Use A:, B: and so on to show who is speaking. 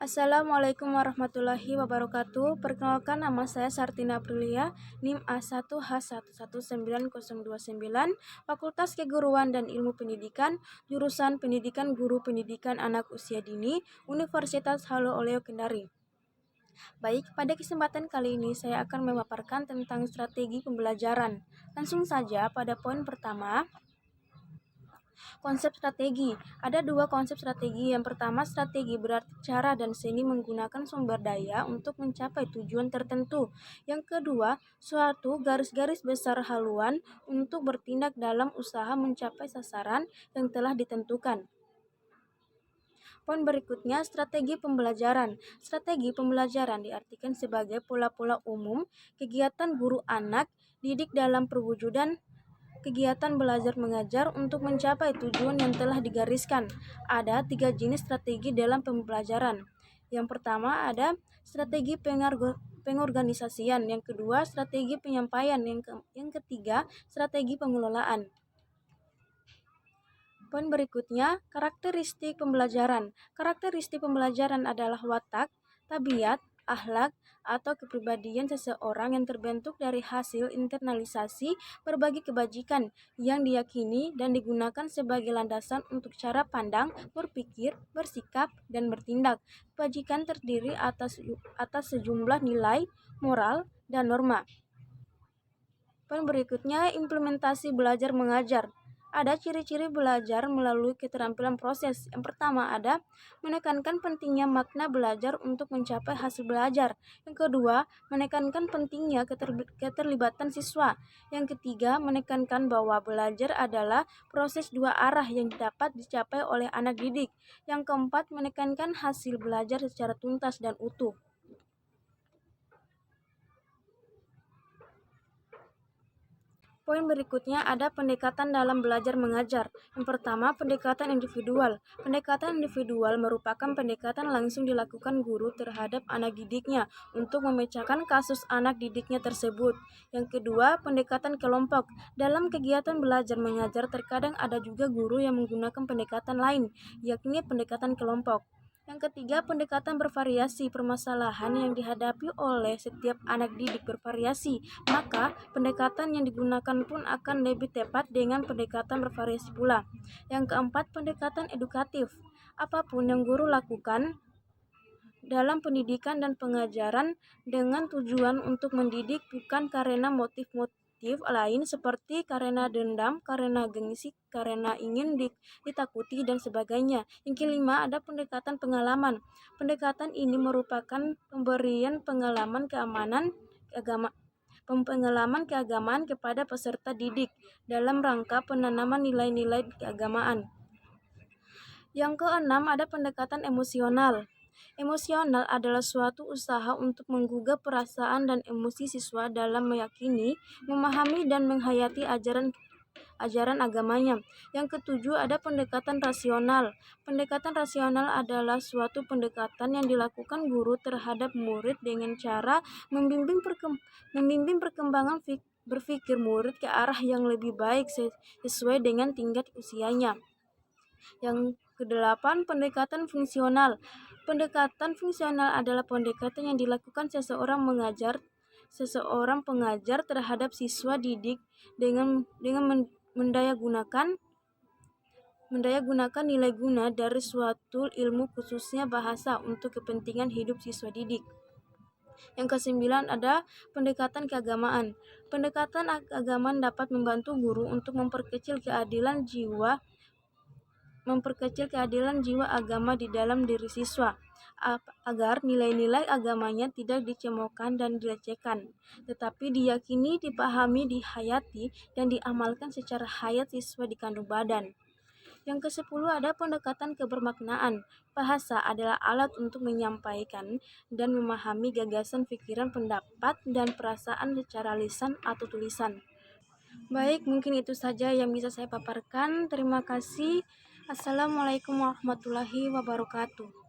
A: Assalamualaikum warahmatullahi wabarakatuh. Perkenalkan, nama saya Sartina Aprilia, NIM A1H11929, Fakultas Keguruan dan Ilmu Pendidikan, jurusan Pendidikan Guru Pendidikan Anak Usia Dini, Universitas Halu Oleo Kendari. Baik, pada kesempatan kali ini saya akan memaparkan tentang strategi pembelajaran. Langsung saja pada poin pertama. Konsep strategi. Ada dua konsep strategi. Yang pertama, strategi berarti cara dan seni menggunakan sumber daya untuk mencapai tujuan tertentu. Yang kedua, suatu garis-garis besar haluan untuk bertindak dalam usaha mencapai sasaran yang telah ditentukan. Poin berikutnya, strategi pembelajaran. Strategi pembelajaran diartikan sebagai pola-pola umum kegiatan guru anak didik dalam perwujudan kegiatan belajar mengajar untuk mencapai tujuan yang telah digariskan. Ada 3 jenis strategi dalam pembelajaran. Yang pertama ada strategi pengorganisasian, yang kedua strategi penyampaian, yang ketiga strategi pengelolaan. Poin berikutnya, karakteristik pembelajaran. Karakteristik pembelajaran adalah watak, tabiat, akhlak, atau kepribadian seseorang yang terbentuk dari hasil internalisasi berbagai kebajikan yang diyakini dan digunakan sebagai landasan untuk cara pandang, berpikir, bersikap, dan bertindak. Kebajikan terdiri atas sejumlah nilai, moral, dan norma. Poin berikutnya, implementasi belajar mengajar. Ada ciri-ciri belajar melalui keterampilan proses. Yang pertama ada menekankan pentingnya makna belajar untuk mencapai hasil belajar. Yang kedua, menekankan pentingnya keterlibatan siswa. Yang ketiga, menekankan bahwa belajar adalah proses dua arah yang dapat dicapai oleh anak didik. Yang keempat, menekankan hasil belajar secara tuntas dan utuh. Poin berikutnya ada pendekatan dalam belajar mengajar. Yang pertama, pendekatan individual. Pendekatan individual merupakan pendekatan langsung dilakukan guru terhadap anak didiknya untuk memecahkan kasus anak didiknya tersebut. Yang kedua, pendekatan kelompok. Dalam kegiatan belajar mengajar terkadang ada juga guru yang menggunakan pendekatan lain, yakni pendekatan kelompok. Yang ketiga, pendekatan bervariasi. Permasalahan yang dihadapi oleh setiap anak didik bervariasi, maka pendekatan yang digunakan pun akan lebih tepat dengan pendekatan bervariasi pula. Yang keempat, pendekatan edukatif. Apapun yang guru lakukan dalam pendidikan dan pengajaran dengan tujuan untuk mendidik, bukan karena motif-motif lain seperti karena dendam, karena gengsi, karena ingin ditakuti, dan sebagainya. Yang kelima ada pendekatan pengalaman. Pendekatan ini merupakan pemberian pengalaman keagamaan kepada peserta didik dalam rangka penanaman nilai-nilai keagamaan. Yang keenam ada pendekatan emosional. Emosional adalah suatu usaha untuk menggugah perasaan dan emosi siswa dalam meyakini, memahami, dan menghayati ajaran agamanya. Yang ketujuh ada pendekatan rasional. Pendekatan rasional adalah suatu pendekatan yang dilakukan guru terhadap murid dengan cara membimbing perkembangan berpikir murid ke arah yang lebih baik sesuai dengan tingkat usianya. Yang kedelapan, pendekatan fungsional. Pendekatan fungsional adalah pendekatan yang dilakukan seseorang pengajar terhadap siswa didik dengan mendayagunakan nilai guna dari suatu ilmu, khususnya bahasa, untuk kepentingan hidup siswa didik. Yang kesembilan ada pendekatan keagamaan. Pendekatan keagamaan dapat membantu guru untuk memperkecil keadilan jiwa agama di dalam diri siswa, agar nilai-nilai agamanya tidak dicemoohkan dan dilecehkan, tetapi diyakini, dipahami, dihayati, dan diamalkan secara hayat siswa di kandung badan. Yang ke-10 ada pendekatan kebermaknaan. Bahasa adalah alat untuk menyampaikan dan memahami gagasan, pikiran, pendapat, dan perasaan secara lisan atau tulisan. Baik, mungkin itu saja yang bisa saya paparkan. Terima kasih. Assalamualaikum warahmatullahi wabarakatuh.